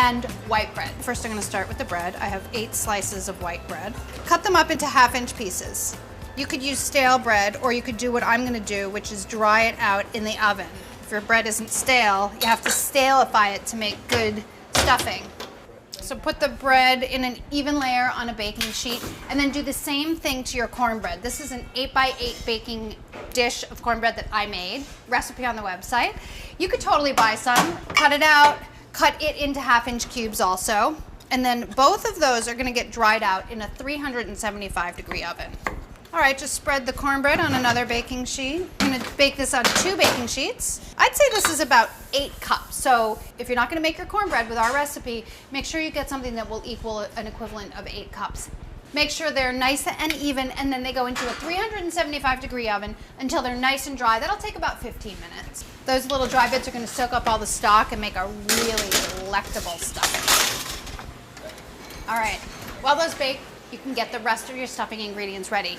and white bread. First, I'm gonna start with the bread. I have 8 slices of white bread. Cut them up into 1/2-inch pieces. You could use stale bread, or you could do what I'm gonna do, which is dry it out in the oven. If your bread isn't stale, you have to staleify it to make good stuffing. So put the bread in an even layer on a baking sheet, and then do the same thing to your cornbread. This is an 8x8 baking dish of cornbread that I made, recipe on the website. You could totally buy some, cut it out, cut it into 1/2-inch cubes also, and then both of those are gonna get dried out in a 375-degree oven. All right, just spread the cornbread on another baking sheet. I'm gonna bake this on 2 baking sheets. I'd say this is about 8 cups. So if you're not gonna make your cornbread with our recipe, make sure you get something that will equal an equivalent of 8 cups. Make sure they're nice and even, and then they go into a 375-degree oven until they're nice and dry. That'll take about 15 minutes. Those little dry bits are gonna soak up all the stock and make a really delectable stuffing. All right, while those bake, you can get the rest of your stuffing ingredients ready.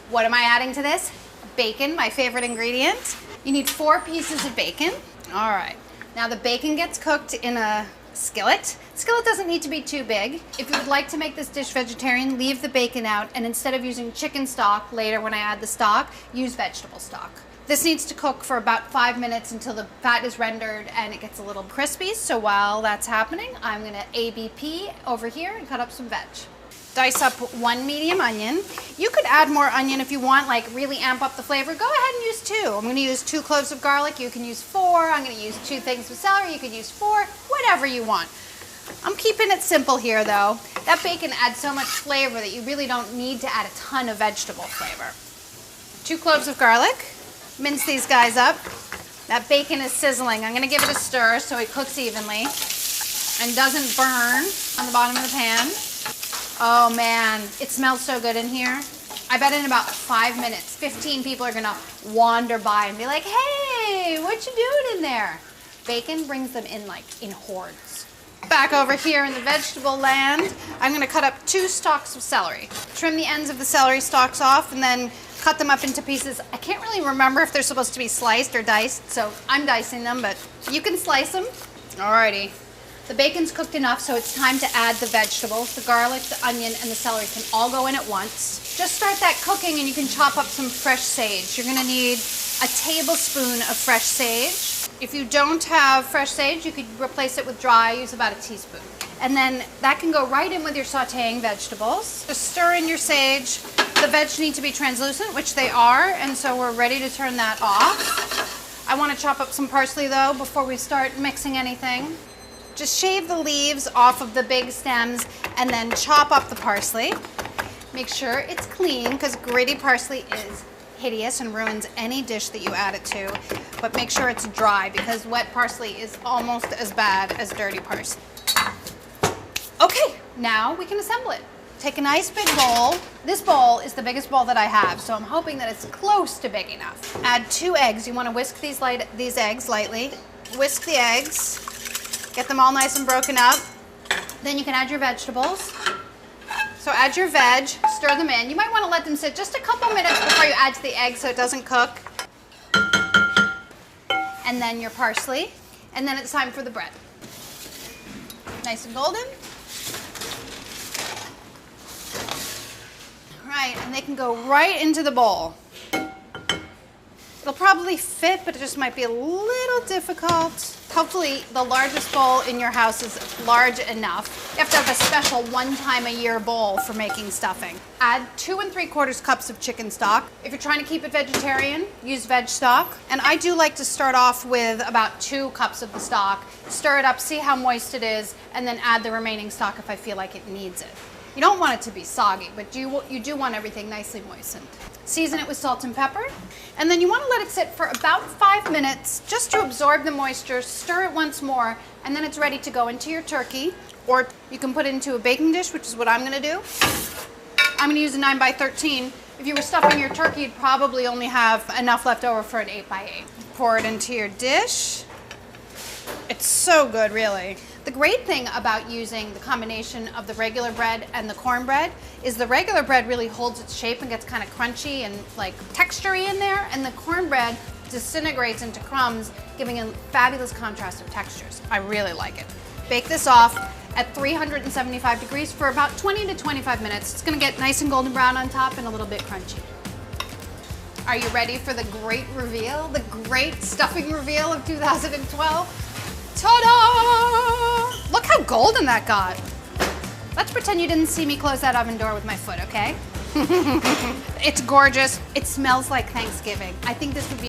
What am I adding to this? Bacon, my favorite ingredient. You need 4 pieces of bacon. All right, now the bacon gets cooked in a skillet. The skillet doesn't need to be too big. If you would like to make this dish vegetarian, leave the bacon out, and instead of using chicken stock later when I add the stock, use vegetable stock. This needs to cook for about 5 minutes until the fat is rendered and it gets a little crispy. So while that's happening, I'm gonna ABP over here and cut up some veg. Dice up 1 medium onion. You could add more onion if you want, like really amp up the flavor. Go ahead and use 2. I'm gonna use 2 cloves of garlic. You can use 4. I'm gonna use 2 things of celery. You could use 4, whatever you want. I'm keeping it simple here though. That bacon adds so much flavor that you really don't need to add a ton of vegetable flavor. 2 cloves of garlic. Mince these guys up. That bacon is sizzling. I'm gonna give it a stir so it cooks evenly and doesn't burn on the bottom of the pan. Oh man, it smells so good in here. I bet in about 5 minutes, 15 people are gonna wander by and be like, hey, what you doing in there? Bacon brings them in like in hordes. Back over here in the vegetable land, I'm gonna cut up 2 stalks of celery. Trim the ends of the celery stalks off and then cut them up into pieces. I can't really remember if they're supposed to be sliced or diced, so I'm dicing them, but you can slice them. Alrighty. The bacon's cooked enough, so it's time to add the vegetables. The garlic, the onion, and the celery can all go in at once. Just start that cooking and you can chop up some fresh sage. You're gonna need a tablespoon of fresh sage. If you don't have fresh sage, you could replace it with dry, use about a teaspoon. And then that can go right in with your sauteing vegetables. Just stir in your sage. The veg need to be translucent, which they are, and so we're ready to turn that off. I wanna chop up some parsley though before we start mixing anything. Just shave the leaves off of the big stems and then chop up the parsley. Make sure it's clean because gritty parsley is hideous and ruins any dish that you add it to. But make sure it's dry because wet parsley is almost as bad as dirty parsley. Okay, now we can assemble it. Take a nice big bowl. This bowl is the biggest bowl that I have, so I'm hoping that it's close to big enough. Add 2 eggs. You want to whisk these eggs lightly. Whisk the eggs. Get them all nice and broken up. Then you can add your vegetables. So add your veg, stir them in. You might want to let them sit just a couple minutes before you add to the egg so it doesn't cook. And then your parsley. And then it's time for the bread. Nice and golden. All right, and they can go right into the bowl. It'll probably fit, but it just might be a little difficult. Hopefully the largest bowl in your house is large enough. You have to have a special 1-time-a-year bowl for making stuffing. Add 2 3/4 cups of chicken stock. If you're trying to keep it vegetarian, use veg stock. And I do like to start off with about 2 cups of the stock, stir it up, see how moist it is, and then add the remaining stock if I feel like it needs it. You don't want it to be soggy, but you do want everything nicely moistened. Season it with salt and pepper, and then you want to let it sit for about 5 minutes just to absorb the moisture, stir it once more, and then it's ready to go into your turkey, or you can put it into a baking dish, which is what I'm going to do. I'm going to use a 9x13. If you were stuffing your turkey, you'd probably only have enough left over for an 8x8. Pour it into your dish. It's so good, really. The great thing about using the combination of the regular bread and the cornbread is the regular bread really holds its shape and gets kind of crunchy and like textury in there, and the cornbread disintegrates into crumbs, giving a fabulous contrast of textures. I really like it. Bake this off at 375 degrees for about 20 to 25 minutes. It's gonna get nice and golden brown on top and a little bit crunchy. Are you ready for the great reveal? The great stuffing reveal of 2012? Ta-da! Look how golden that got. Let's pretend you didn't see me close that oven door with my foot, okay? It's gorgeous. It smells like Thanksgiving. I think this would be